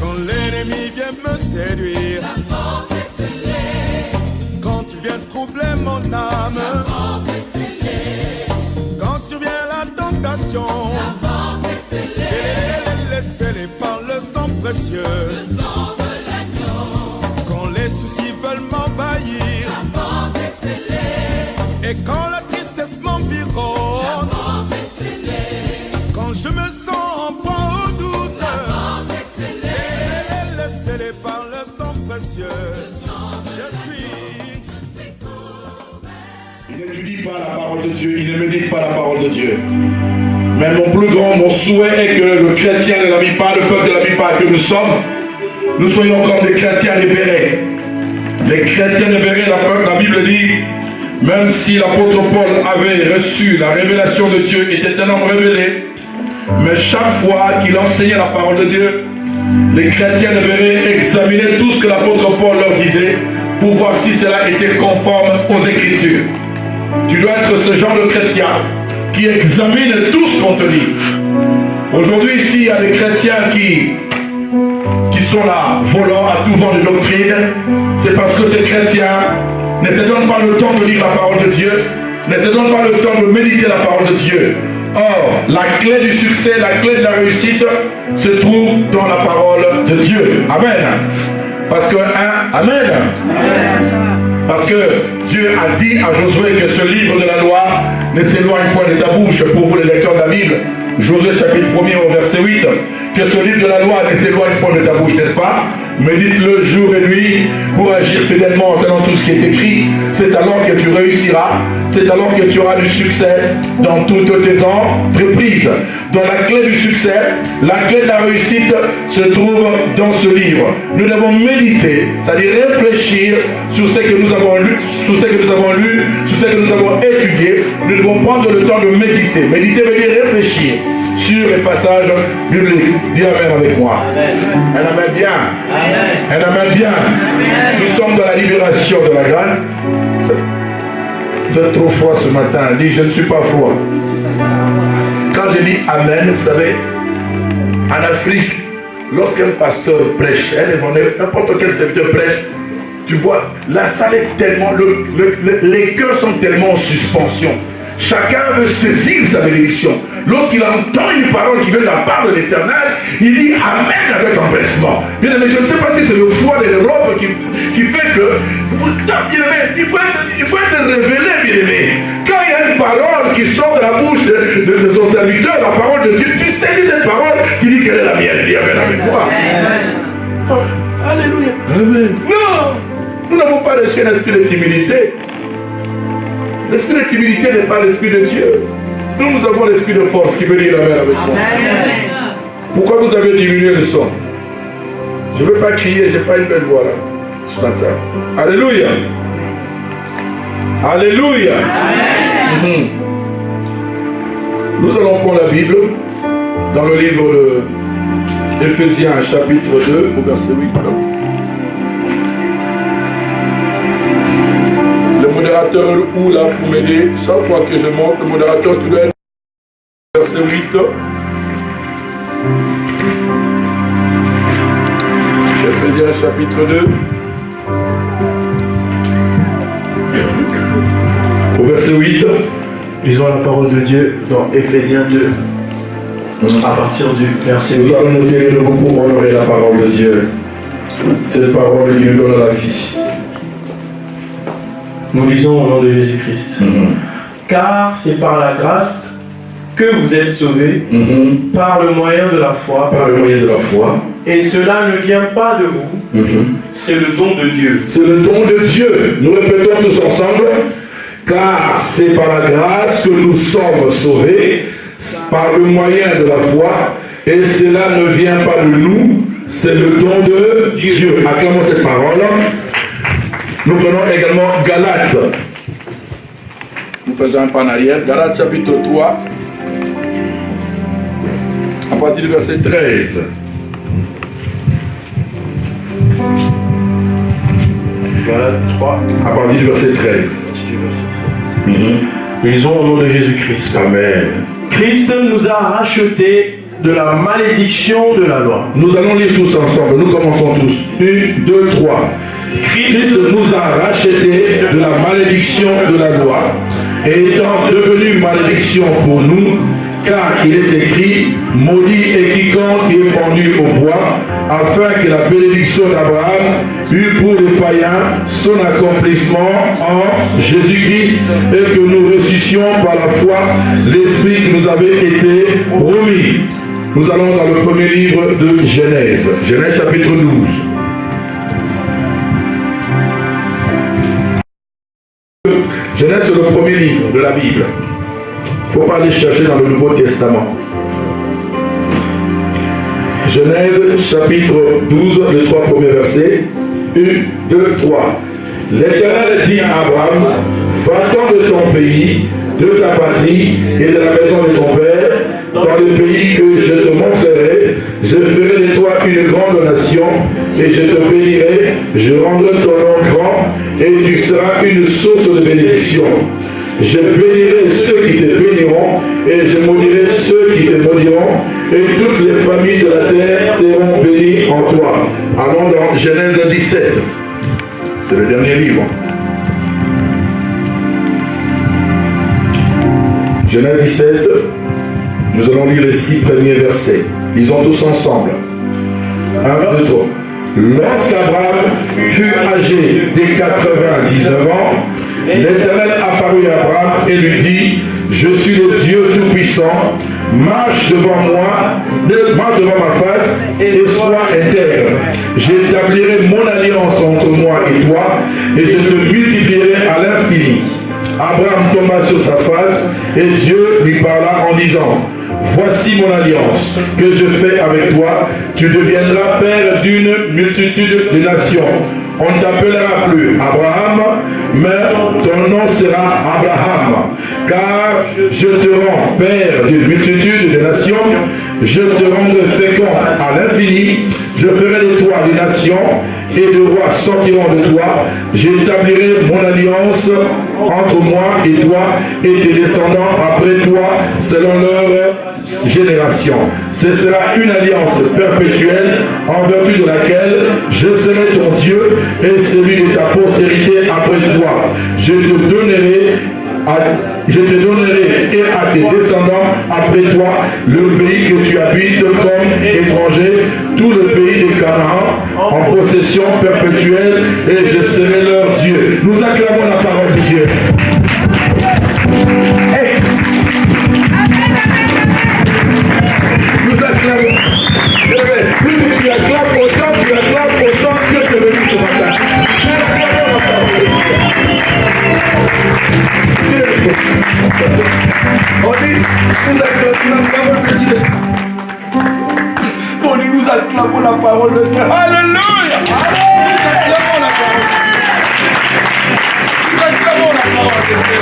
Quand l'ennemi vient me séduire, la porte est scellée. quand il vient troubler mon âme, La porte est scellée. quand survient la tentation, La porte est scellée. scellée par le sang précieux. Le sang de l'agneau. Quand les soucis veulent m'envahir, La porte est scellée. et quand la tristesse m'environne, La porte est scellée. quand je me sens en proie au doute, La porte est scellée. scellée par le sang précieux. Je suis. Il n'étudie pas la parole de Dieu, il ne médite pas la parole de Dieu. Mais mon souhait est que le chrétien de la Mipa, le peuple de la Mipa que nous sommes, nous soyons comme des chrétiens libérés. Les chrétiens libérés, la Bible dit, même si l'apôtre Paul avait reçu la révélation de Dieu, était un homme révélé, mais chaque fois qu'il enseignait la parole de Dieu, les chrétiens libérés examinaient tout ce que l'apôtre Paul leur disait pour voir si cela était conforme aux Écritures. Tu dois être ce genre de chrétien qui examine tout ce qu'on te dit. Aujourd'hui, s'il y a des chrétiens qui sont là, volant à tout vent de doctrine, c'est parce que ces chrétiens ne se donnent pas le temps de lire la parole de Dieu, ne se donnent pas le temps de méditer la parole de Dieu. Or, la clé du succès, la clé de la réussite se trouve dans la parole de Dieu. Amen. Parce que, amen. Parce que Dieu a dit à Josué que ce livre de la loi ne s'éloigne point de ta bouche. Pour vous les lecteurs de la Bible, Josué chapitre 1er au verset 8, que ce livre de la loi ne s'éloigne point de ta bouche, n'est-ce pas? Médite-le jour et nuit pour agir fidèlement selon tout ce qui est écrit. C'est alors que tu réussiras. C'est alors que tu auras du succès dans toutes tes entreprises. Dans la clé du succès, la clé de la réussite se trouve dans ce livre. Nous devons méditer, c'est-à-dire réfléchir sur ce que nous avons lu, sur ce que nous avons lu, sur ce que nous avons étudié. Nous devons prendre le temps de méditer. Méditer veut dire réfléchir sur les passages bibliques. Dis amen avec moi. Un amen bien. Un amen bien. Nous sommes dans la libération de la grâce. Vous êtes trop froid ce matin. Dis, je ne suis pas froid. Quand je dis amen, vous savez, en Afrique, lorsqu'un pasteur prêche, n'importe quel serviteur prêche, tu vois, la salle est tellement, les cœurs sont tellement en suspension. Chacun veut saisir sa bénédiction. Lorsqu'il entend une parole qui vient de la part de l'Éternel, il dit amen avec empressement. Bien aimé, je ne sais pas si c'est le froid de l'Europe qui fait que, bien aimé, il faut être révélé, bien aimé. Quand il y a une parole qui sort de la bouche de son serviteur, la parole de Dieu, tu saisis cette parole, tu dis qu'elle est la mienne. Dis amen avec moi. Oh, alléluia. Amen. Non, nous n'avons pas reçu un esprit de timidité. L'esprit de timidité n'est pas l'esprit de Dieu. Nous avons l'esprit de force qui veut dire amen avec moi. Pourquoi vous avez diminué le son? Je ne veux pas crier, je n'ai pas une belle voix là, ce matin. Alléluia. Alléluia. Nous allons prendre la Bible dans le livre de Éphésiens, chapitre 2, au verset 8. Le modérateur ou là pour m'aider, chaque fois que je monte, le modérateur, tu dois être verset 8. Éphésiens chapitre 2. Au verset 8. Lisons la parole de Dieu dans Éphésiens 2. À partir du verset 8. Nous allons nous tenir debout pour honorer la parole de Dieu. Cette parole qui nous donne la vie. Nous lisons au nom de Jésus-Christ. Car c'est par la grâce que vous êtes sauvés, par le moyen de la foi. Par le moyen de la foi. Et cela ne vient pas de vous, c'est le don de Dieu. C'est le don de Dieu. Nous répétons tous ensemble. Car c'est par la grâce que nous sommes sauvés, par le moyen de la foi. Et cela ne vient pas de nous, c'est le don de Dieu. Acclamons cette parole. Nous prenons également Galates. Nous faisons un pas en arrière. Galates chapitre 3. À partir du verset 13. Galates 3. À partir du verset 13. Lisons au nom de Jésus-Christ. Amen. Christ nous a rachetés de la malédiction de la loi. Nous allons lire tous ensemble. Nous commençons tous. 1, 2, 3. Christ nous a rachetés de la malédiction de la loi, étant devenu malédiction pour nous, car il est écrit, maudit est quiconque est pendu au bois, afin que la bénédiction d'Abraham eût pour les païens son accomplissement en Jésus-Christ, et que nous ressuscions par la foi l'Esprit qui nous avait été remis. Nous allons dans le premier livre de Genèse, Genèse chapitre 12. Genèse, c'est le premier livre de la Bible. Il ne faut pas aller chercher dans le Nouveau Testament. Genèse chapitre 12, les 3 premiers versets. 1, 2, 3. L'Éternel dit à Abraham, va-t'en de ton pays, de ta patrie et de la maison de ton père, dans le pays que je te montrerai. Je ferai de toi une grande nation et je te bénirai. Je rendrai ton nom grand et tu seras une source de bénédiction. Je bénirai ceux qui te béniront et je maudirai ceux qui te maudiront, et toutes les familles de la terre seront bénies en toi. Allons dans Genèse 17. C'est le dernier livre. Genèse 17, nous allons lire les 6 premiers versets. Lisons tous ensemble. 1, 2, 3. Lorsqu'Abraham fut âgé de 99 ans, l'Éternel apparut à Abraham et lui dit, je suis le Dieu Tout-Puissant, marche devant moi, marche devant ma face et sois intègre. J'établirai mon alliance entre moi et toi et je te multiplierai à l'infini. Abraham tomba sur sa face et Dieu lui parla en disant, voici mon alliance que je fais avec toi, tu deviendras père d'une multitude de nations. On ne t'appellera plus Abraham, mais ton nom sera Abraham, car je te rends père d'une multitude de nations, je te rendrai fécond à l'infini, je ferai de toi des nations, et de rois sortiront de toi, j'établirai mon alliance entre moi et toi, et tes descendants après toi, selon leur génération. Ce sera une alliance perpétuelle, en vertu de laquelle je serai ton Dieu, et celui de ta postérité après toi. Je te donnerai et à tes descendants après toi le pays que tu habites comme étranger, tout le pays de Canaan, en possession perpétuelle, et je serai leur Dieu. Nous acclamons la parole de Dieu. Hey. Nous acclamons. Plus que tu acclames, autant Dieu te bénit ce matin. On dit, nous acclamons la parole de Dieu. On dit, nous acclamons la parole de Dieu. Alléluia! Nous acclamons la parole de Dieu. Nous acclamons la parole de Dieu.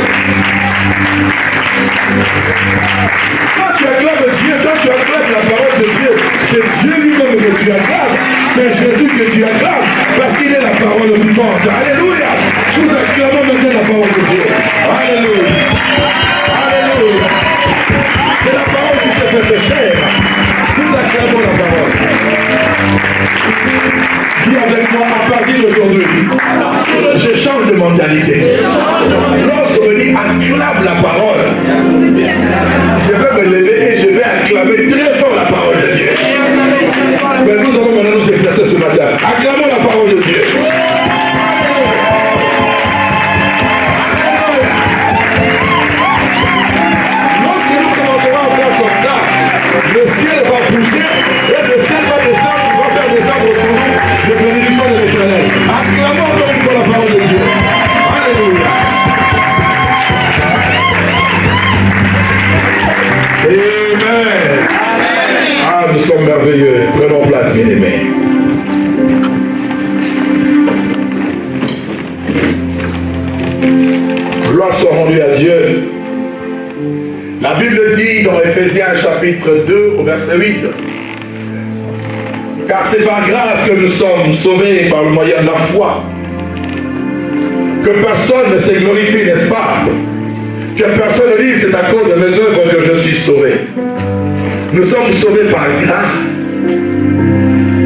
Quand tu acclames Dieu, quand tu acclames la parole de Dieu, c'est Dieu lui-même que tu acclames. C'est Jésus que tu acclames, parce qu'il est la parole vivante. Alléluia! Nous acclamons maintenant la parole de Dieu. Alléluia! Alléluia! C'est la parole qui s'est faite chair. Nous acclamons la parole. Dis avec moi, à partir d'aujourd'hui, je change de mentalité. Lorsqu'on me dit acclame la parole, je vais me lever et je vais acclamer très fort la parole de Dieu. Mais nous allons maintenant nous exercer ce matin. Acclamons la parole de Dieu. Lorsque nous commencerons à faire comme ça, le ciel va bouger et le ciel va descendre, va faire descendre sur nous les bénédictions de l'Éternel. Acclamons encore une fois la parole de Dieu. Alléluia. Amen. Ah, nous sommes merveilleux. Prenons place, bien-aimés. Gloire soit rendue à Dieu. La Bible dit dans Ephésiens chapitre 2 au verset 8, car c'est par grâce que nous sommes sauvés par le moyen de la foi, que personne ne se glorifie, n'est-ce pas? Que personne ne dise c'est à cause de mes œuvres que je suis sauvé. Nous sommes sauvés par grâce.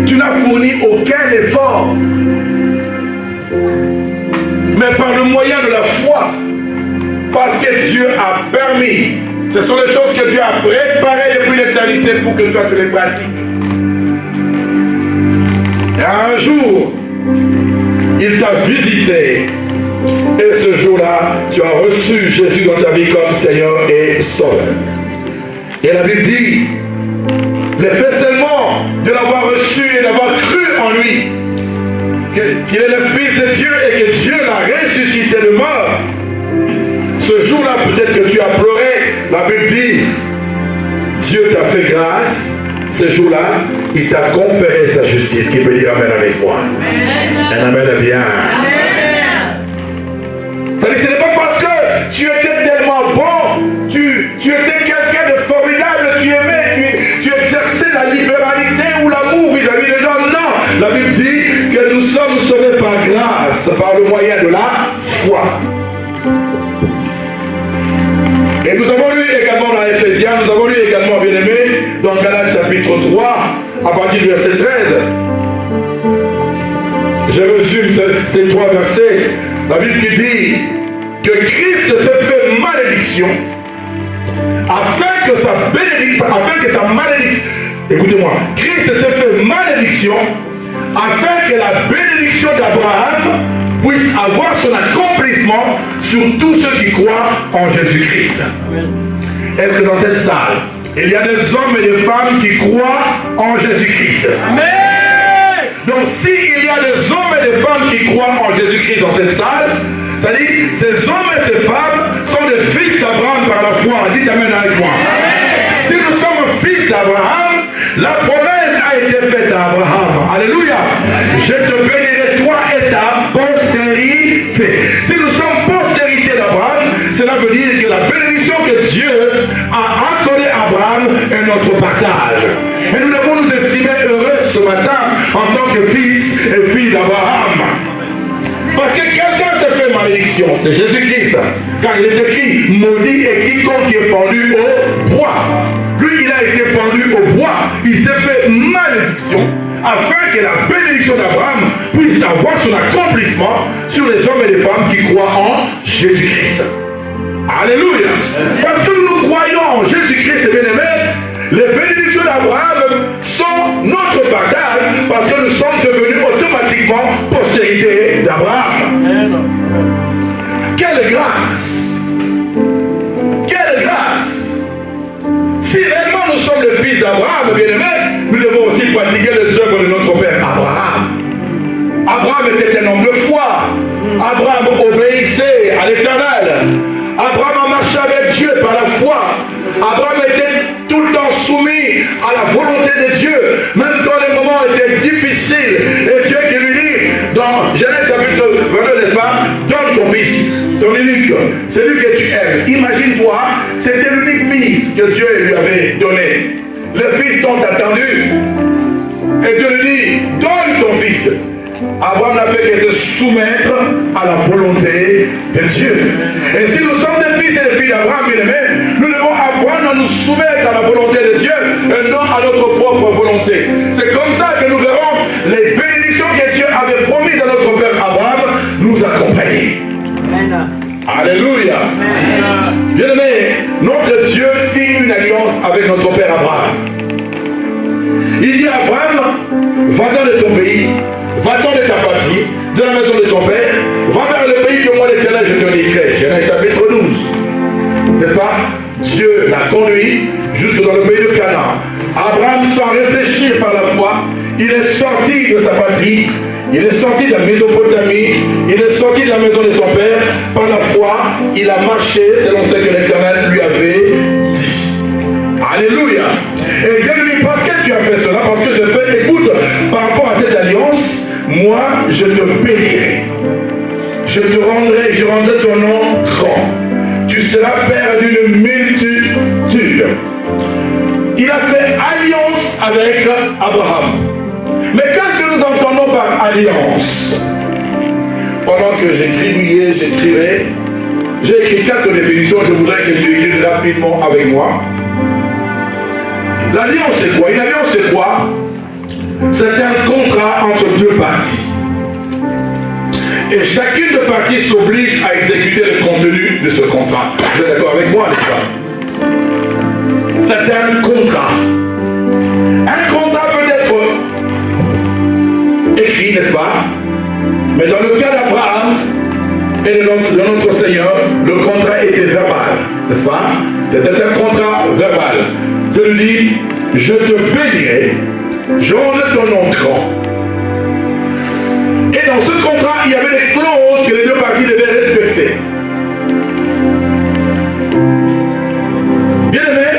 Tu n'as fourni aucun effort. Mais par le moyen de la foi, parce que Dieu a permis. Ce sont les choses que Dieu a préparées depuis l'éternité pour que toi tu les pratiques. Et un jour, il t'a visité. Et ce jour-là, tu as reçu Jésus dans ta vie comme Seigneur et Sauveur. Et la Bible dit, l'effet seulement de l'avoir reçu et d'avoir cru en lui, qu'il est le Fils de Dieu et que Dieu l'a ressuscité de mort. Ce jour-là, peut-être que tu as pleuré. La Bible dit, Dieu t'a fait grâce. Ce jour-là, il t'a conféré sa justice. Qui peut dire Amen avec moi? Un Amen est bien. Ça dit, ce n'est pas parce que tu étais tellement bon, tu étais quelqu'un de formidable, tu aimais, tu exerçais la libéralité ou l'amour vis-à-vis des gens. Non, la Bible dit que nous sommes sauvés par grâce, par le moyen de la foi. Et nous avons lu également dans Éphésiens, nous avons lu également, bien aimé, dans Galates chapitre 3, à partir du verset 13. Je résume ces 3 versets. La Bible qui dit que Christ s'est fait malédiction afin que sa malédiction, écoutez-moi, Christ s'est fait malédiction afin que la bénédiction d'Abraham puisse avoir son accomplissement sur tous ceux qui croient en Jésus-Christ. Est-ce que dans cette salle, il y a des hommes et des femmes qui croient en Jésus-Christ? Amen. Donc s'il y a des hommes et des femmes qui croient en Jésus-Christ dans cette salle, c'est-à-dire ces hommes et ces femmes sont des fils d'Abraham par la foi. Dites Amen avec moi. Amen. Si nous sommes fils d'Abraham, la promesse a été faite à Abraham. Alléluia. Je te bénirai toi et ta postérité. Si nous sommes postérité d'Abraham, cela veut dire que la bénédiction que Dieu a accordée à Abraham est notre partage. Et nous devons nous estimer heureux ce matin en tant que fils et filles d'Abraham. Parce que quelqu'un s'est fait malédiction, c'est Jésus-Christ. Car il est écrit, maudit est quiconque qui est pendu au bois. Lui, il a été pendu au bois. Il s'est fait malédiction afin que la bénédiction d'Abraham puisse avoir son accomplissement sur les hommes et les femmes qui croient en Jésus-Christ. Alléluia. Parce que nous croyons en Jésus-Christ, bien aimés, les bénédictions d'Abraham sont notre partage parce que nous sommes devenus automatiquement postérité d'Abraham. Quelle grâce! Quelle grâce! Si réellement nous sommes le fils d'Abraham, bien aimés, nous devons aussi pratiquer les œuvres de notre père Abraham. Abraham était un homme de foi. Abraham obéissait à l'Éternel. Abraham a marché avec Dieu par la foi. Abraham était tout le temps soumis à la volonté de Dieu, même quand les moments étaient difficiles. Et Dieu qui lui dit, dans Genèse chapitre 22, n'est-ce pas, donne ton fils, ton unique, celui que tu aimes. Imagine-toi, c'était l'unique fils que Dieu lui avait donné. Le fils tant attendu. Et Dieu lui dit, donne ton fils. Abraham n'a fait que se soumettre à la volonté de Dieu. Et si nous sommes des fils et des filles d'Abraham, bien aimés, nous devons apprendre à nous soumettre à la volonté de Dieu et non à notre propre volonté. C'est comme ça que nous verrons les bénédictions que Dieu avait promises à notre père Abraham nous accompagner. Alléluia. Bien aimé, notre Dieu fit une alliance avec notre père Abraham. Il dit à Abraham, va-t'en de ton pays, va-t'en de ta patrie, de la maison de ton père, va vers le pays que moi l'Éternel je te indiquerai. Genèse chapitre 12. N'est-ce pas? Dieu l'a conduit jusque dans le pays de Canaan. Abraham, sans réfléchir par la foi, il est sorti de sa patrie, il est sorti de la Mésopotamie, il est sorti de la maison de son père. Par la foi, il a marché selon ce que l'Éternel lui avait dit. Alléluia. Et Dieu lui dit, parce que tu as fait cela, parce que je fais, écoute, par rapport à cette alliance, moi, je te bénirai. Je te rendrai, je rendrai ton nom grand. Tu seras père d'une multitude. Il a fait alliance avec Abraham. Mais qu'est-ce que nous entendons par alliance? Pendant que j'écrivais, j'ai écrit 4 définitions, je voudrais que tu écrives rapidement avec moi. L'alliance c'est quoi? Une alliance c'est quoi? C'est un contrat entre deux parties. Et chacune des parties s'oblige à exécuter le contenu de ce contrat. Vous êtes d'accord avec moi, n'est-ce pas? C'est un contrat. Un contrat peut être écrit, n'est-ce pas? Mais dans le cas d'Abraham et de notre Seigneur, le contrat était verbal, n'est-ce pas? C'était un contrat verbal. Dieu lui dit, je te bénirai, je rendrai ton nom grand. Et dans ce contrat, il y avait des clauses que les deux parties devaient respecter. Bien aimé,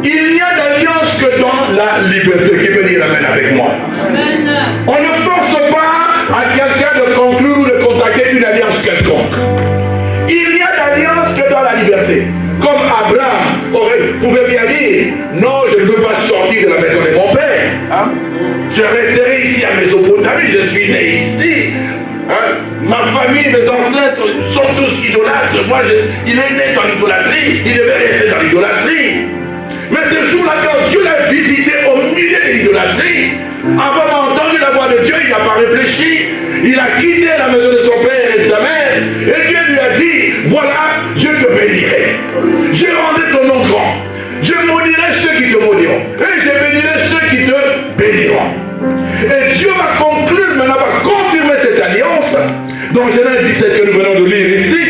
il n'y a d'alliance que dans la liberté. Qui peut dire amen avec moi? Amen. On ne force pas à quelqu'un de conclure ou de contracter une alliance quelconque. Il n'y a d'alliance que dans la liberté. Comme Abraham pouvait bien dire, non, je ne veux pas sortir de la maison de mon père. Hein? Je resterai ici à Mésopotamie, je suis né ici. Hein? Ma famille, mes ancêtres sont tous idolâtres. Moi, il est né dans l'idolâtrie, il devait rester dans l'idolâtrie. Mais ce jour-là, quand Dieu l'a visité au milieu de l'idolâtrie, avant d'entendre la voix de Dieu, il n'a pas réfléchi. Il a quitté la maison de son père et de sa mère. Et Dieu lui a dit, voilà, je te bénirai. Je rendrai ton nom grand. Je maudirai ceux qui te maudiront. Et je bénirai ceux qui te béniront. Et Dieu va conclure, maintenant va confirmer cette alliance. Dans Genèse 17 que nous venons de lire ici.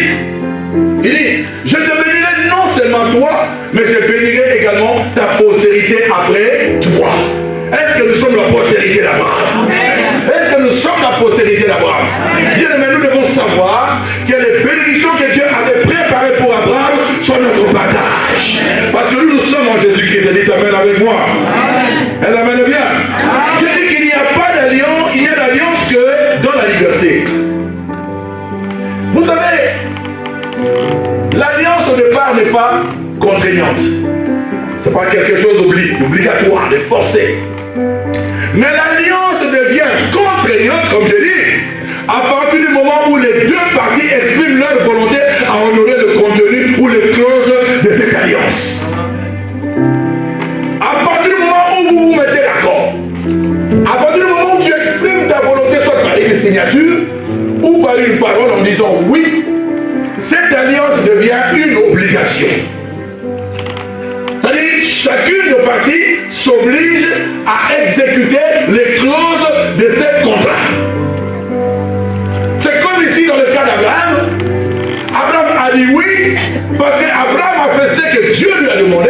Il dit, je te bénirai non seulement toi, mais je bénirai également ta postérité après toi. Est-ce que nous sommes la postérité d'Abraham? Est-ce que nous sommes la postérité d'Abraham? Bien aimé, nous devons savoir que les bénédictions que Dieu avait préparées pour Abraham sont notre partage. Parce que nous sommes en Jésus-Christ. Elle dit amen avec moi. Elle amène bien. Je dis qu'il n'y a pas d'alliance, il n'y a d'alliance que dans la liberté. Vous savez, l'alliance au départ n'est pas contraignante. Ce n'est pas quelque chose d'obligatoire, de forcé. Mais l'alliance devient contraignante, comme je dis, à partir du moment où les deux parties expriment leur volonté à honorer le contenu ou les clauses de cette alliance. À partir du moment où vous vous mettez d'accord, à partir du moment où tu exprimes ta volonté, soit par une signature ou par une parole en disant oui, cette alliance devient une obligation. C'est-à-dire, chacune des parties s'oblige à exécuter les clauses de ce contrat. C'est comme ici dans le cas d'Abraham. Abraham a dit oui, parce qu'Abraham a fait ce que Dieu lui a demandé.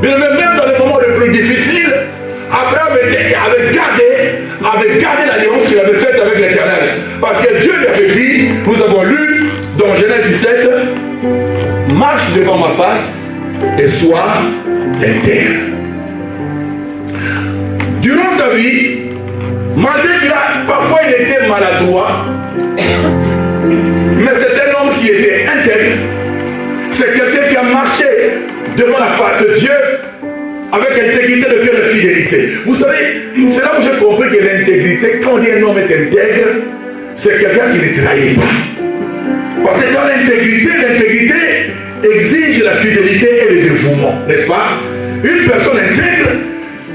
Mais même dans les moments les plus difficiles, Abraham avait gardé l'alliance qu'il avait faite avec l'Éternel. Parce que Dieu lui avait dit, nous avons lu dans Genèse 17, marche devant ma face et sois intègre. Durant sa vie, malgré qu'il a parfois il était maladroit, mais c'est un homme qui était intègre. C'est quelqu'un qui a marché devant la face de Dieu avec intégrité de cœur et fidélité. Vous savez, c'est là où j'ai compris que l'intégrité, quand on dit un homme est intègre, c'est quelqu'un qui ne trahit pas. Parce que dans l'intégrité exige la fidélité et le dévouement, n'est-ce pas? Une personne intègre,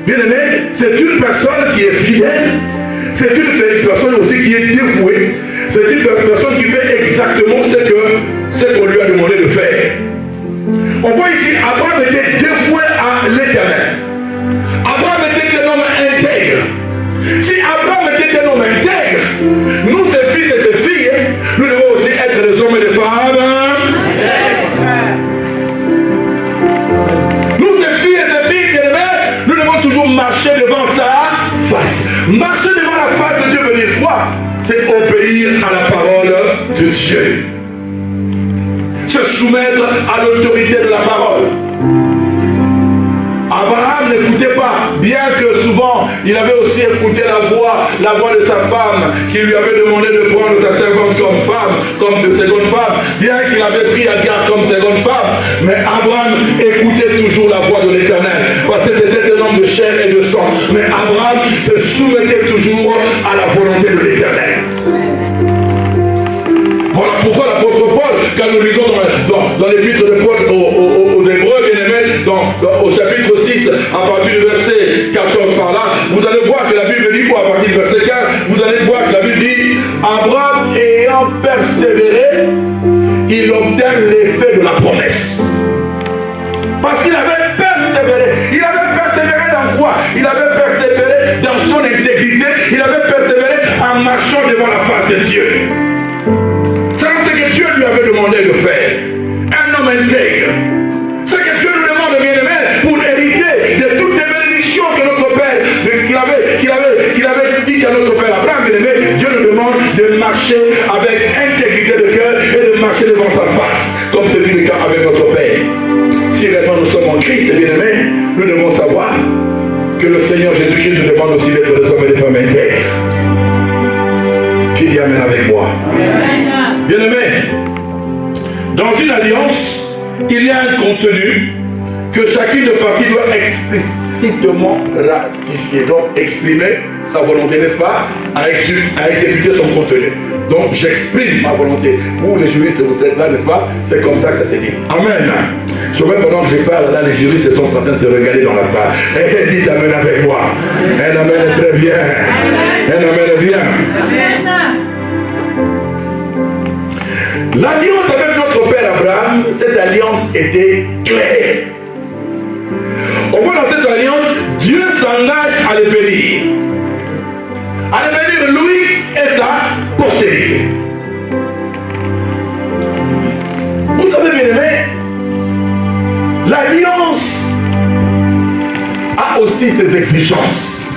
bien aimé, c'est une personne qui est fidèle, c'est une personne aussi qui est dévouée, c'est une personne qui fait exactement ce qu'on lui a demandé de faire. On voit ici, Abraham était dévoué à l'Éternel. Abraham était un homme intègre. Si Abraham était un homme intègre, nous, ses fils et ses filles, nous devons aussi être des hommes et des femmes. Nous, ses filles et ses filles, nous devons toujours marcher devant sa face. Marcher devant la face de Dieu veut dire quoi? C'est obéir à la parole de Dieu. Se soumettre à l'autorité de la parole. Abraham n'écoutait pas, bien que souvent il avait aussi écouté la voix de sa femme qui lui avait demandé de prendre sa servante comme femme, comme de seconde femme, bien qu'il avait pris Agar comme seconde femme, mais Abraham écoutait toujours la voix de l'Éternel, parce que c'était un homme de chair et de sang. Mais Abraham se soumettait toujours à la volonté de l'Éternel. Voilà pourquoi l'apôtre Paul, quand nous lisons dans l'épître de Paul aux Hébreux, bien aimés, au chapitre 6, à partir persévérer, il obtint l'effet de la promesse. Parce qu'il avait persévéré. Il avait persévéré dans quoi? Il avait persévéré dans son intégrité. Il avait persévéré en marchant devant la face de Dieu. C'est ce que Dieu lui avait demandé de faire. Un homme intègre. Ce que Dieu nous demande, bien aimé, pour hériter de toutes les bénédictions que notre Père, qu'il avait dit à notre Père Abraham, bien aimé, Dieu nous demande de marcher avec intégrité de cœur et de marcher devant sa face, comme c'est le cas avec notre Père. Si réellement nous sommes en Christ, bien aimé, nous devons savoir que le Seigneur Jésus-Christ nous demande aussi d'être des hommes et des femmes intègres. Qui dit Amen avec moi? Bien aimé, dans une alliance, il y a un contenu que chacune de parties doit explicitement ratifier. Donc, exprimer sa volonté, n'est-ce pas, à exécuter son contenu. Donc, j'exprime ma volonté. Vous, les juristes, vous êtes là, n'est-ce pas? C'est comme ça que ça s'est dit. Amen. Je vois pendant que je parle, là, les juristes sont en train de se regarder dans la salle. Et dites Amen avec moi. Un Amen est très bien. Un Amen est bien. L'alliance avec notre Père Abraham, cette alliance était claire. On voit dans cette alliance, Dieu s'engage à les bénir. À les bénir lui et sa postérité. Vous savez bien aimé, l'alliance a aussi ses exigences.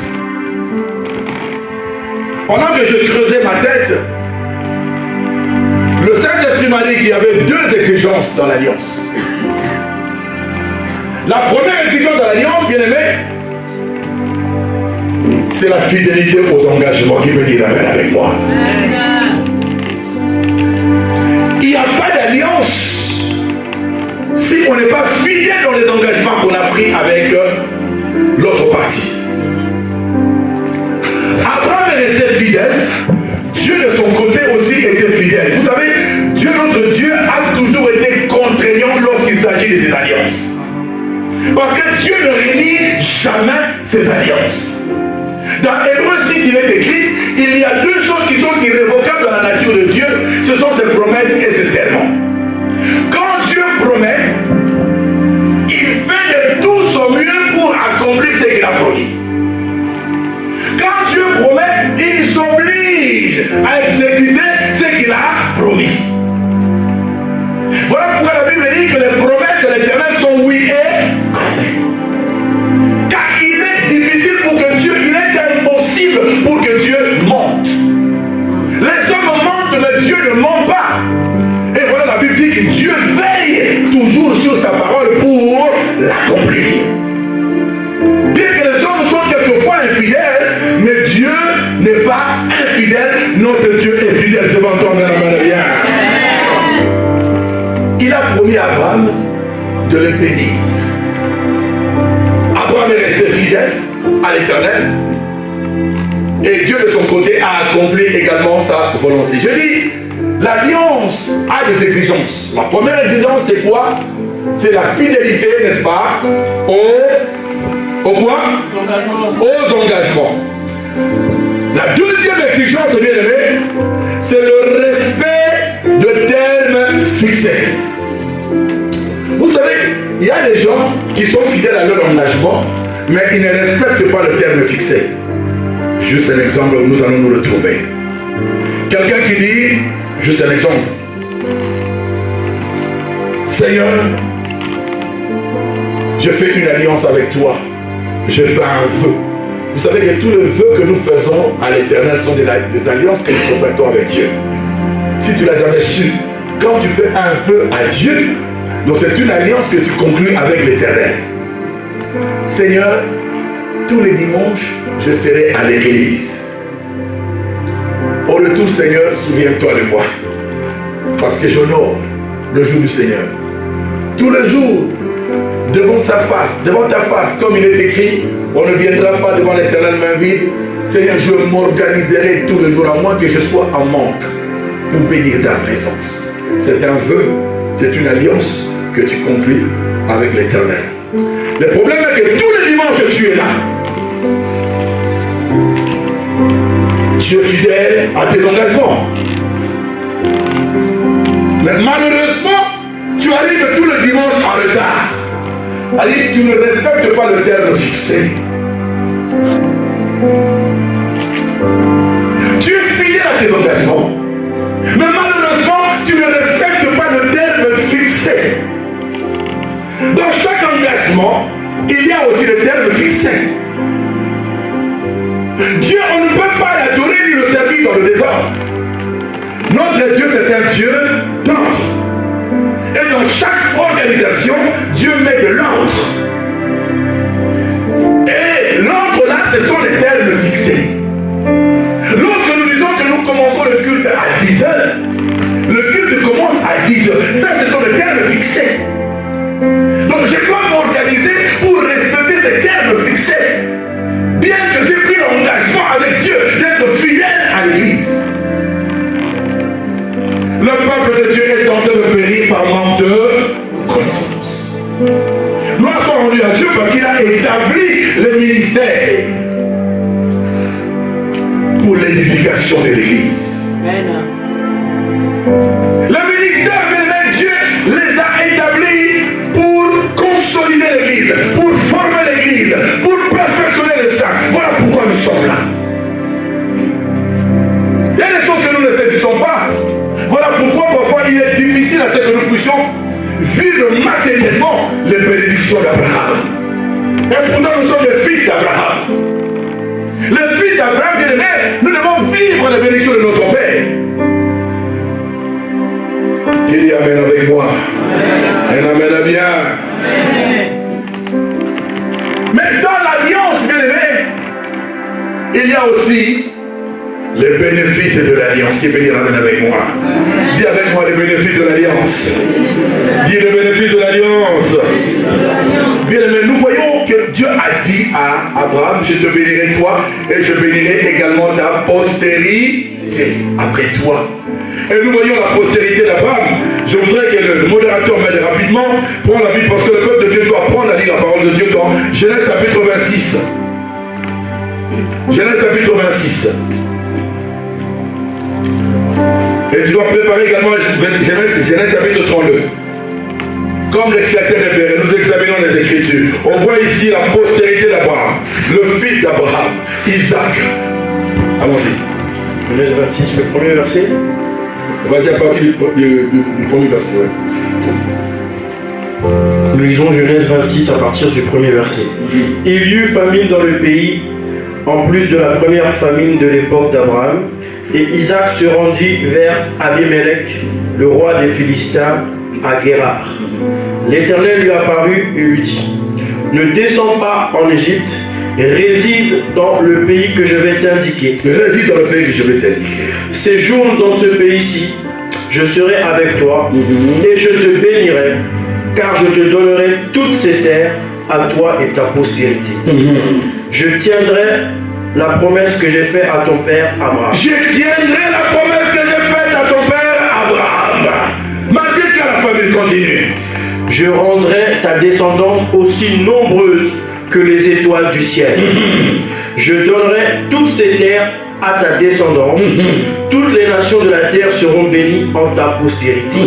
Pendant que je creusais ma tête, le Saint-Esprit m'a dit qu'il y avait deux exigences dans l'alliance. La première exigence de l'alliance, bien aimé, c'est la fidélité aux engagements. Qui veut dire Amen avec moi? Il n'y a pas d'alliance si on n'est pas fidèle dans les engagements qu'on a pris avec l'autre partie. Abraham est resté fidèle. Dieu de son côté aussi était fidèle. Vous savez, Dieu, notre Dieu, a toujours été contraignant lorsqu'il s'agit de ses alliances. Parce que Dieu ne réunit jamais ses alliances. Dans Hébreux 6, il est écrit, il y a deux choses qui sont irrévocables dans la nature de Dieu, ce sont ses promesses et ses serments. Quand Dieu promet, il fait de tout son mieux pour accomplir ce qu'il a promis. Quand Dieu promet, il s'oblige à exécuter ce qu'il a promis. Voilà pourquoi la Bible dit que les promesses de l'Éternel sont oui et amen. Car il est difficile pour que Dieu, il est impossible pour que Dieu mente. Les hommes mentent, mais Dieu ne ment pas. Et voilà, la Bible dit que Dieu veille toujours sur sa parole pour l'accomplir. Bien que les hommes soient quelquefois infidèles, mais Dieu n'est pas infidèle, notre Dieu est fidèle. Je vais entendre la main bien. Il a promis à Abraham de le bénir. Abraham est resté fidèle à l'Éternel. Et Dieu de son côté a accompli également sa volonté. Je dis, l'alliance a des exigences. La première exigence, c'est quoi? C'est la fidélité, n'est-ce pas, au quoi? Aux engagements. La deuxième exigence, bien aimé, c'est le respect de termes fixés. Vous savez, il y a des gens qui sont fidèles à leur engagement, mais ils ne respectent pas le terme fixé. Juste un exemple, nous allons nous le trouver. Quelqu'un qui dit, juste un exemple, Seigneur, je fais une alliance avec toi, je fais un vœu. Vous savez que tous les vœux que nous faisons à l'Éternel sont des alliances que nous contractons avec Dieu. Si tu ne l'as jamais su, quand tu fais un vœu à Dieu, donc c'est une alliance que tu conclus avec l'Éternel. Seigneur, tous les dimanches, je serai à l'église. Au retour, Seigneur, souviens-toi de moi. Parce que j'honore le jour du Seigneur. Tous les jours, devant sa face, devant ta face, comme il est écrit, on ne viendra pas devant l'Éternel main vide. Seigneur, je m'organiserai tous les jours, à moins que je sois en manque, pour bénir ta présence. C'est un vœu, c'est une alliance que tu conclus avec l'Éternel. Le problème est que tous les dimanches, tu es là. Tu es fidèle à tes engagements. Mais malheureusement, tu arrives tout le dimanche en retard. C'est-à-dire, tu ne respectes pas le terme fixé. Tu es fidèle à tes engagements. Mais malheureusement, tu ne respectes pas le terme fixé. Dans chaque engagement, il y a aussi le terme fixé. Dieu, on ne peut pas l'adorer ni le servir dans le désordre. Notre Dieu, c'est un Dieu d'ordre. Et dans chaque organisation, Dieu met de l'ordre. Et l'ordre là, ce sont les termes fixés. Lorsque nous disons que nous commençons le culte à 10h, le culte commence à 10h. Ça, ce sont les termes fixés. Donc je dois m'organiser pour respecter ces termes fixés. Bien que j'ai pris l'engagement avec Dieu d'être fidèle à l'Église. Le peuple de Dieu est en train de périr par manque de connaissance. Gloire soit rendue à Dieu parce qu'il a établi le ministère pour l'édification de l'Église. Le ministère de Dieu les a établis pour consolider l'Église, pour former l'Église, pour perfectionner les saints. Voilà pourquoi nous sommes là. Il y a des choses que nous ne saisissons pas. Voilà pourquoi parfois il est difficile à ce que nous puissions vivre matériellement les bénédictions d'Abraham. Et pourtant nous sommes les fils d'Abraham. Les fils d'Abraham, bien aimés, nous devons vivre les bénédictions de notre Père. Qui dit Amen avec moi? Un Amen bien. Mais dans l'alliance, bien aimé, il y a aussi les bénéfices de l'alliance. Qui peut dire Amen avec moi? Dis avec moi les bénéfices de l'alliance. Dis les bénéfices de l'alliance. Bien aimé, nous voyons que Dieu a dit à Abraham, je te bénirai toi et je bénirai également ta postérité après toi. Et nous voyons la postérité d'Abraham. Je voudrais que le modérateur m'aide rapidement pour la Bible parce que le peuple de Dieu doit apprendre à lire la parole de Dieu dans Genèse chapitre 26. Genèse chapitre 26. Et tu dois préparer également Genèse chapitre 32. Comme les chrétiens hébreux, nous examinons les Écritures. On voit ici la postérité d'Abraham, le fils d'Abraham, Isaac. Allons-y. Genèse 26, le premier verset. Vas-y à partir du premier verset. Ouais. Nous lisons Genèse 26 à partir du premier verset. Il y eut famine dans le pays, en plus de la première famine de l'époque d'Abraham, et Isaac se rendit vers Abimelech, le roi des Philistins, à Guérar. L'Éternel lui apparut et lui dit: ne descends pas en Égypte, réside dans le pays que je vais t'indiquer. Réside dans le pays que je vais t'indiquer. Séjourne dans ce pays-ci, je serai avec toi, et je te bénirai, car je te donnerai toutes ces terres à toi et ta postérité. Je tiendrai la promesse que j'ai faite à ton père Abraham. Je tiendrai la promesse que j'ai faite à ton père Abraham. Malgré que la famille continue. Je rendrai ta descendance aussi nombreuse que les étoiles du ciel. Je donnerai toutes ces terres à ta descendance. Toutes les nations de la terre seront bénies en ta postérité.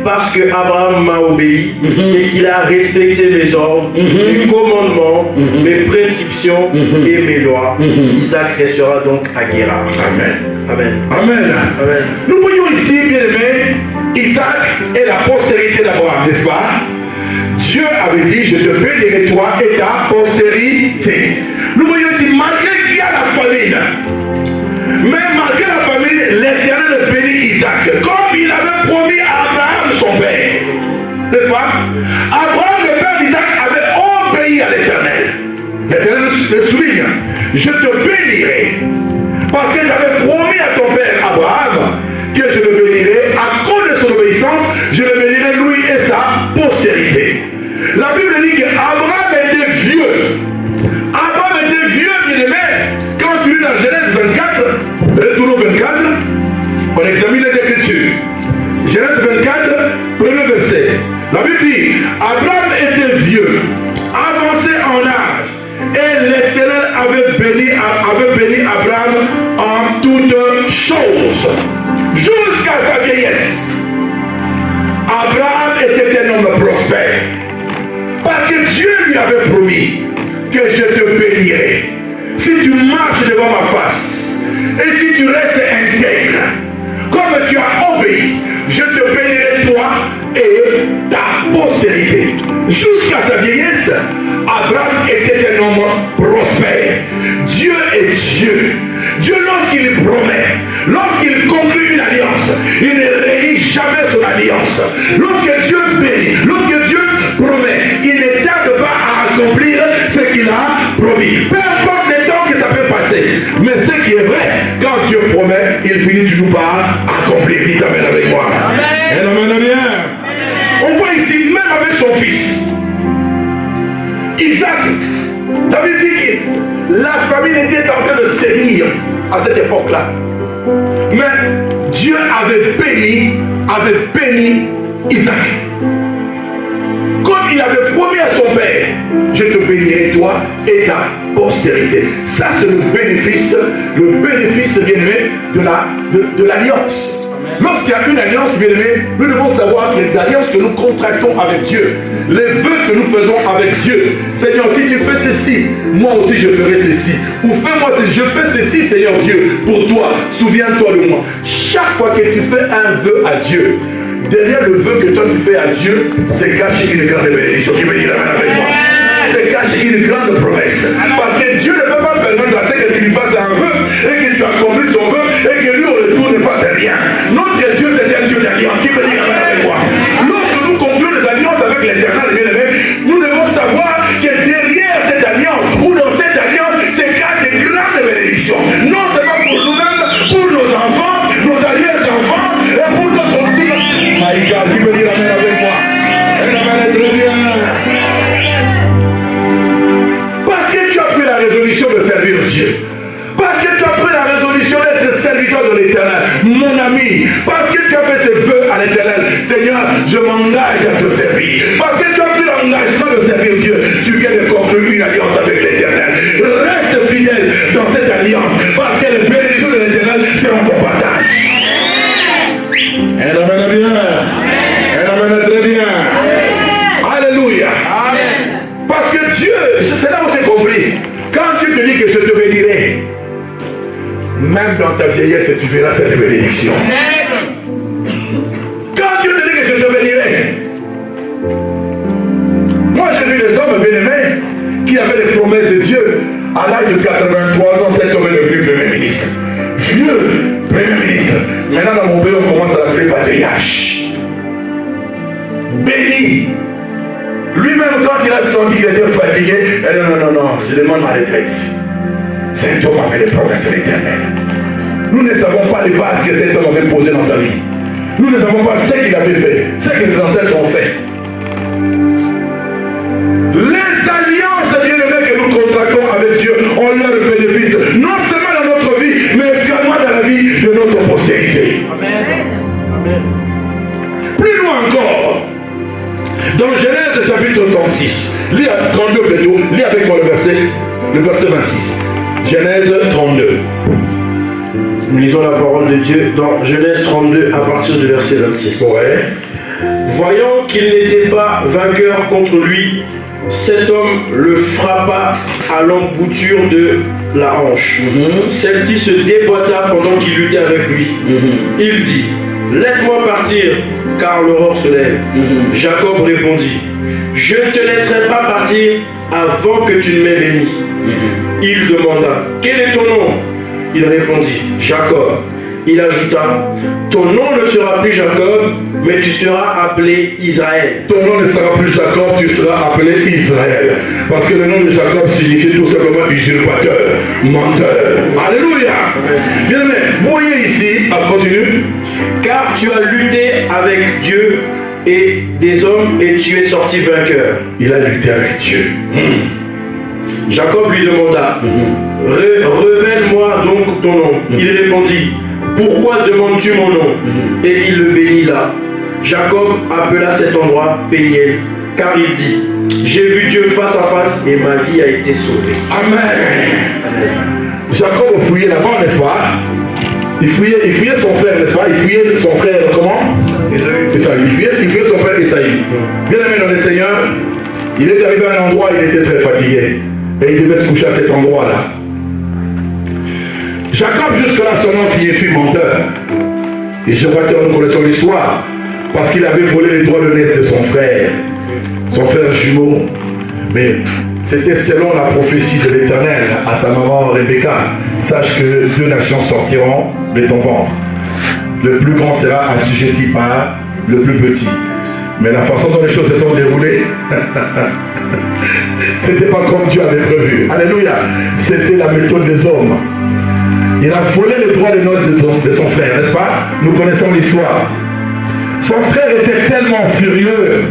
Parce que Abraham m'a obéi et qu'il a respecté mes ordres, mes commandements, mes prescriptions et mes lois. Isaac restera donc à Guérar. Amen. Amen. Amen. Amen. Nous voyons ici, bien aimé, Isaac est la postérité d'Abraham, n'est-ce pas? Dieu avait dit, je te bénirai toi et ta postérité. Nous voyons ici, malgré qu'il y a la famine, mais malgré la famine, l'Éternel bénit Isaac, comme il avait promis à Abraham son père. N'est-ce pas? Abraham, le père d'Isaac, avait obéi à l'Éternel. L'Éternel le souligne, je te bénirai, parce que j'avais promis à ton père Abraham que je le bénirai, à cause de son obéissance, je le bénirai lui et sa postérité. La Bible dit qu'Abraham était vieux. Abraham était vieux, bien aimé. Quand tu lis dans Genèse 24, retournons 24, on examine les Écritures. Genèse 24, premier verset. La Bible dit, Abraham était vieux, avancé en âge, et l'Éternel avait béni Abraham en toutes choses, jusqu'à sa vieillesse. Abraham était un homme prospère. Parce que Dieu lui avait promis que je te bénirai. Si tu marches devant ma face, et si tu restes intègre, comme tu as obéi, je te bénirai toi et ta postérité. Jusqu'à sa vieillesse, Abraham était un homme prospère. Dieu est Dieu. Dieu, lorsqu'il promet, lorsqu'il conclut une alliance, il ne réunit jamais son alliance. Lorsque Dieu bénit, lorsque Dieu promet, il ne tarde pas à accomplir ce qu'il a promis. Peu importe le temps que ça peut passer. Mais ce qui est vrai, quand Dieu promet, il finit toujours par accomplir. Dites amen avec moi. Amen. Amen, amen. On voit ici, même avec son fils, Isaac, David dit que la famille était en train de sévir à cette époque-là. Mais Dieu avait béni Isaac. Comme il avait promis à son père, je te bénirai toi et ta postérité. Ça, c'est le bénéfice bien-aimé de l'alliance. Lorsqu'il y a une alliance, bien-aimé, nous devons savoir que les alliances que nous contractons avec Dieu, les vœux que nous faisons avec Dieu, Seigneur, si tu fais ceci, moi aussi je ferai ceci. Ou fais-moi ceci, je fais ceci, Seigneur Dieu, pour toi, souviens-toi de moi. Chaque fois que tu fais un vœu à Dieu, derrière le vœu que toi tu fais à Dieu, c'est caché une grande bénédiction. Tu me dis la main avec moi. C'est caché une grande promesse. Parce que Dieu ne peut pas permettre à ce que tu lui fasses un vœu et que tu accomplisses ton vœu et que lui au retour ne fasse rien. Notre Dieu, c'est un Dieu d'alliance. Qui me dit la main avec moi. Lorsque nous concluons des alliances avec l'Éternel, bien-aimé, nous devons savoir que derrière cette alliance ou dans cette alliance, c'est cache de grandes bénédictions. Non seulement pour nous-mêmes, pour nos enfants, nos arrière-enfants et pour notre retour. Maïka, qui me dit la main avec moi. Elle la main est très bien. Parce que tu as pris la résolution de servir Dieu. Parce que tu as pris la résolution d'être serviteur de l'Éternel, mon ami. Parce que tu as fait ces vœux à l'Éternel, Seigneur, je m'engage à te servir. Parce que tu as pris l'engagement de servir Dieu, tu viens de conclure une alliance avec l'Éternel. Reste fidèle dans cette alliance, parce que les bénédictions de l'Éternel seront ton partage. Elle amène bien. Elle amène très bien. Alléluia. Amen. Parce que Dieu, c'est là où c'est compris. Quand Dieu te dit que je te bénirai, même dans ta vieillesse, tu verras cette bénédiction. Quand Dieu te dit que je te bénirai, moi j'ai vu des hommes bien-aimés qui avaient les promesses de Dieu. À l'âge de 83 ans, cet homme est devenu Premier ministre. Vieux Premier ministre. Maintenant dans mon pays, on commence à l'appeler patriarche. Béni. Lui-même, quand il a senti qu'il était fatigué, il a dit non, je demande ma retraite. Cet homme avait les promesses de l'Éternel. Nous ne savons pas les bases que cet homme avait posées dans sa vie. Nous ne savons pas ce qu'il avait fait, ce que ses ancêtres ont fait. Les alliances bien-aimées que nous contractons avec Dieu ont leur bénéfice, non seulement dans notre vie, mais également dans la vie de notre postérité. Amen. Amen. Plus loin encore, dans Genèse chapitre 36, lis à 32 plutôt, lis avec moi le verset 26. Genèse 32. Nous lisons la parole de Dieu dans Genèse 32 à partir du verset 26. Ouais. Voyant qu'il n'était pas vainqueur contre lui, cet homme le frappa à l'embouture de la hanche. Celle-ci se déboîta pendant qu'il luttait avec lui. Il dit: laisse-moi partir, car l'aurore se lève. Jacob répondit: je ne te laisserai pas partir avant que tu ne m'aies béni. Il demanda: quel est ton nom? Il répondit: Jacob. Il ajouta: ton nom ne sera plus Jacob, mais tu seras appelé Israël. Ton nom ne sera plus Jacob, tu seras appelé Israël. Parce que le nom de Jacob signifie tout simplement usurpateur, menteur. Alléluia. Bien aimé, vous voyez ici, on continue. Car tu as lutté avec Dieu et des hommes et tu es sorti vainqueur. Il a lutté avec Dieu. Jacob lui demanda: révèle-moi donc ton nom. Il répondit: pourquoi demandes-tu mon nom? Et il le bénit là. Jacob appela cet endroit Péniel, car il dit: j'ai vu Dieu face à face et ma vie a été sauvée. Amen. Jacob fouillait là-bas, n'est-ce pas? Il fouillait son frère, n'est-ce pas? Il fouillait son frère, comment? Esaü. Il fouillait son frère Esaü. Bien aimé dans le Seigneur, il est arrivé à un endroit où il était très fatigué. Et il devait se coucher à cet endroit-là. Jacob, jusque-là, son nom signifie menteur. Et je crois que nous connaissons l'histoire. Parce qu'il avait volé les droits de naissance de son frère jumeau. Mais c'était selon la prophétie de l'Éternel à sa maman Rebecca. Sache que 2 nations sortiront de ton ventre. Le plus grand sera assujetti par le plus petit. Mais la façon dont les choses se sont déroulées, c'était pas comme Dieu avait prévu. Alléluia. C'était la méthode des hommes. Il a volé les droits de noces de son frère, n'est-ce pas? Nous connaissons l'histoire. Son frère était tellement furieux.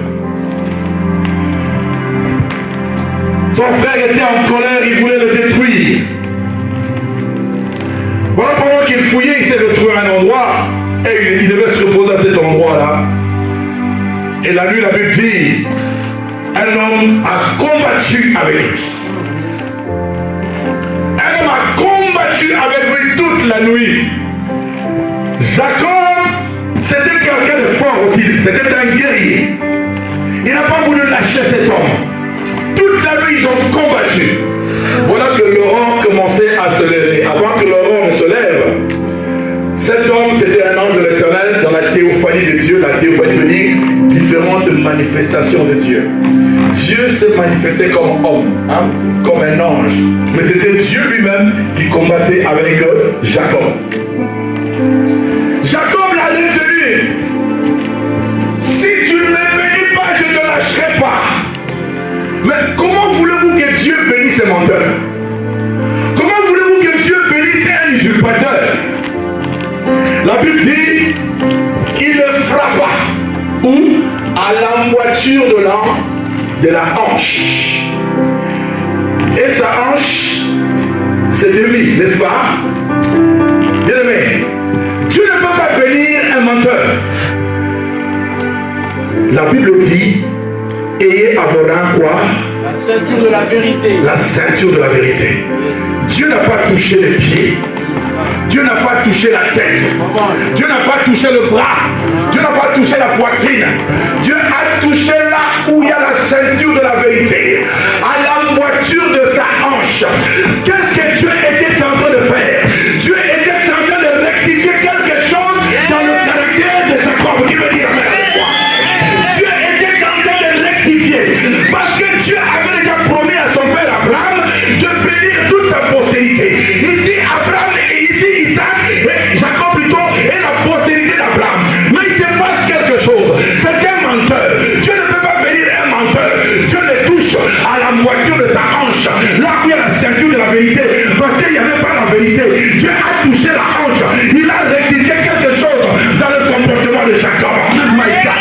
Son frère était en colère, il voulait le détruire. Voilà, pendant qu'il fouillait, il s'est retrouvé à un endroit et il devait se reposer à cet endroit-là. Et la nuit, la Bible dit, un homme a combattu avec lui. Un homme a combattu avec lui toute la nuit. Jacob, c'était quelqu'un de fort aussi, c'était un guerrier. Il n'a pas voulu lâcher cet homme. Toute la nuit, ils ont combattu. Voilà que l'aurore commençait à se lever. Avant que l'aurore ne se lève, cet homme, c'était un ange de l'Éternel dans la théophanie de Dieu. La théophanie veut dire différentes manifestations de Dieu. Dieu s'est manifesté comme homme, hein, comme un ange. Mais c'était Dieu lui-même qui combattait avec Jacob. Jacob l'a retenu. Si tu ne me bénis pas, je ne te lâcherai pas. Mais comment voulez-vous que Dieu bénisse un menteur? Comment voulez-vous que Dieu bénisse un usurpateur? La Bible dit, il le frappa. Où? À l'emboîture de la hanche. Et sa hanche s'est démise, n'est-ce pas? Bien aimé, tu ne peux pas bénir un menteur. La Bible dit, ayez à vos reins quoi? La ceinture de la vérité. La ceinture de la vérité. Yes. Dieu n'a pas touché les pieds. Dieu n'a pas touché la tête. Dieu n'a pas touché le bras. Dieu n'a pas touché la poitrine. Dieu a touché là où il y a la ceinture de la vérité. À l'emboîture de sa hanche. Qu'est-ce que Dieu était en train de faire? Dieu était en train de rectifier quelque chose dans le caractère de Jacob. Qui veut dire avec moi? Dieu était en train de rectifier. Parce que Dieu avait déjà promis à son père Abraham de bénir toute sa postérité. Ici, Abraham et ici, Isaac, et Jacob plutôt, et la postérité d'Abraham. Mais il se passe quelque chose. C'est un menteur. Dieu ne peut pas bénir un menteur. Dieu le touche à la moitié de sa hanche. Là où il y a la ceinture de la vérité. Parce qu'il n'y avait pas la vérité. Dieu a touché la hanche. Il a rectifié quelque chose dans le comportement de Jacob. My God.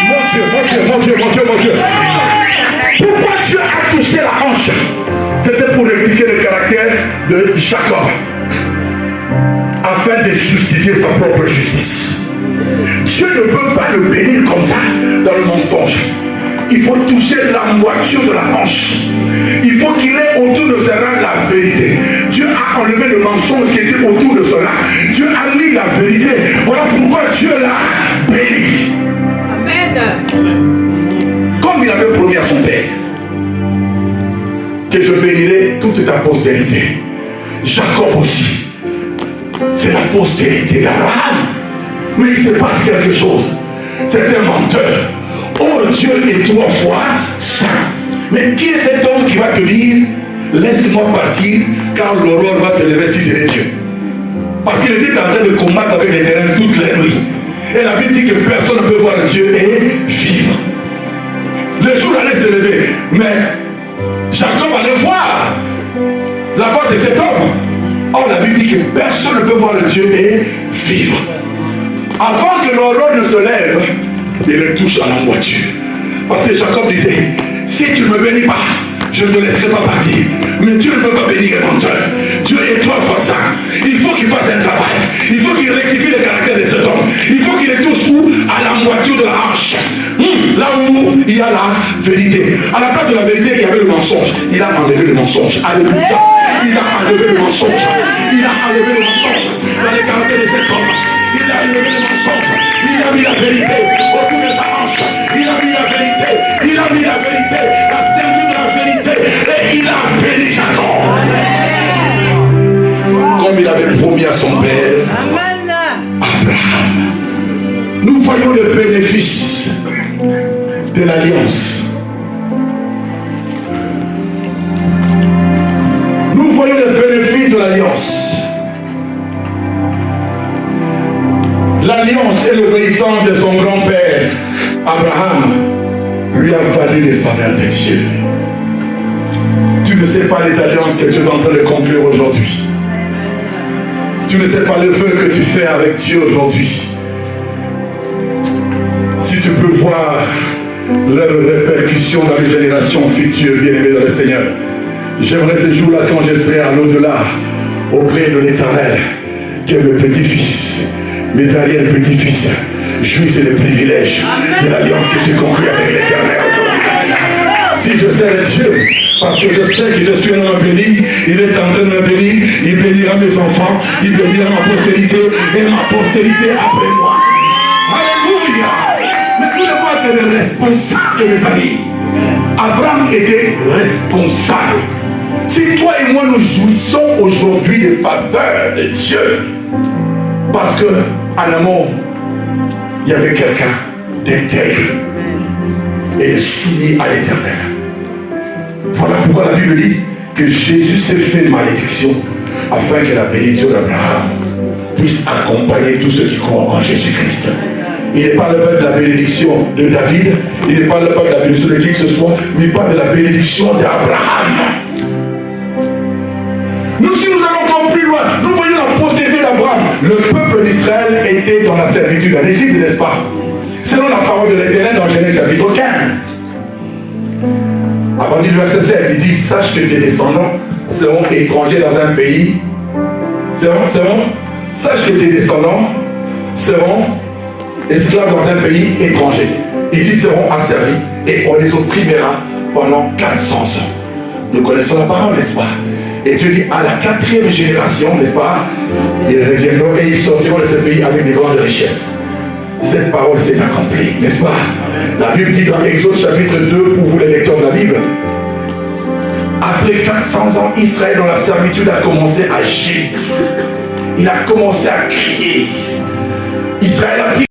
Mon Dieu, mon Dieu, mon Dieu, mon Dieu, mon Dieu. Pourquoi Dieu a touché la hanche? C'était pour rectifier le caractère de Jacob, afin de justifier sa propre justice. Dieu ne peut pas le bénir comme ça dans le mensonge. Il faut toucher la moitié de la hanche. Il faut qu'il ait autour de ses reins la vérité. Dieu a enlevé le mensonge qui était autour de cela. Dieu a mis la vérité. Voilà pourquoi Dieu l'a béni. Comme il avait promis à son père que je bénirai toute ta postérité. Jacob aussi. C'est la postérité d'Abraham. Mais il se passe quelque chose. C'est un menteur. Oh, Dieu est 3 fois saint. Mais qui est cet homme qui va te dire, laisse-moi partir, car l'aurore va se lever si c'est Dieu? Parce qu'il était en train de combattre avec l'Éternel toute la nuit. Et la Bible dit que personne ne peut voir Dieu et vivre. Le jour allait se lever. Mais Jacob allait voir la face de cet homme. Or, la Bible dit que personne ne peut voir le Dieu et vivre. Avant que l'aurore ne se lève, il le touche à la moitié. Parce que Jacob disait, si tu ne me bénis pas, je ne te laisserai pas partir. Mais Dieu ne peut pas bénir un menteur. Dieu est 3 fois saint. Il faut qu'il fasse un travail. Il faut qu'il rectifie le caractère de cet homme. Il faut qu'il le touche où? À la moitié de la hanche. Là où il y a la vérité. À la place de la vérité, il y avait le mensonge. Il a enlevé le mensonge. Alléluia. Il a enlevé le mensonge. Il a enlevé le mensonge. Dans les caractères avait promis à son père, Abraham. Nous voyons le bénéfice de l'alliance. Nous voyons le bénéfice de l'alliance. L'alliance et l'obéissance de son grand-père, Abraham, lui a valu les faveurs de Dieu. Tu ne sais pas les alliances que tu es en train de conclure aujourd'hui. Tu ne sais pas le vœu que tu fais avec Dieu aujourd'hui. Si tu peux voir leurs répercussions dans les générations futures, bien-aimés dans le Seigneur, j'aimerais ce jour-là, quand je serai à l'au-delà, auprès de l'Éternel, que mes petits-fils, mes arrière-petits-fils, jouissent des privilèges de l'alliance que j'ai conclue avec l'Éternel. Si je sers Dieu, parce que je sais que je suis un homme béni, il est en train de me bénir, il bénira mes enfants, il bénira ma postérité et ma postérité après moi. Alléluia! Mais nous devons être les responsables, mes amis. Abraham était responsable. Si toi et moi nous jouissons aujourd'hui des faveurs de Dieu, parce qu'en amont, il y avait quelqu'un d'intègre et soumis à l'Éternel. Voilà pourquoi la Bible dit que Jésus s'est fait malédiction afin que la bénédiction d'Abraham puisse accompagner tous ceux qui croient en Jésus-Christ. Il n'est pas le père de la bénédiction de David, il n'est pas le père de la bénédiction de qui que ce soit, mais pas de la bénédiction d'Abraham. Nous, si nous allons encore plus loin, nous voyons la postérité d'Abraham. Le peuple d'Israël était dans la servitude en Égypte, n'est-ce pas? Selon la parole de l'Éternel dans Genèse chapitre 15. À partir du verset 7, il dit, sache que tes descendants seront étrangers dans un pays. Sache que tes descendants seront esclaves dans un pays étranger. Ici seront asservis et on les opprimera pendant 400 ans. Nous connaissons la parole, n'est-ce pas? Et Dieu dit, à la 4e génération, n'est-ce pas? Ils reviendront et ils sortiront de ce pays avec des grandes richesses. Cette parole s'est accomplie, n'est-ce pas? La Bible dit dans Exode chapitre 2, pour vous les lecteurs de la Bible, après 400 ans, Israël dans la servitude a commencé à gémir. Il a commencé à crier. Israël a dit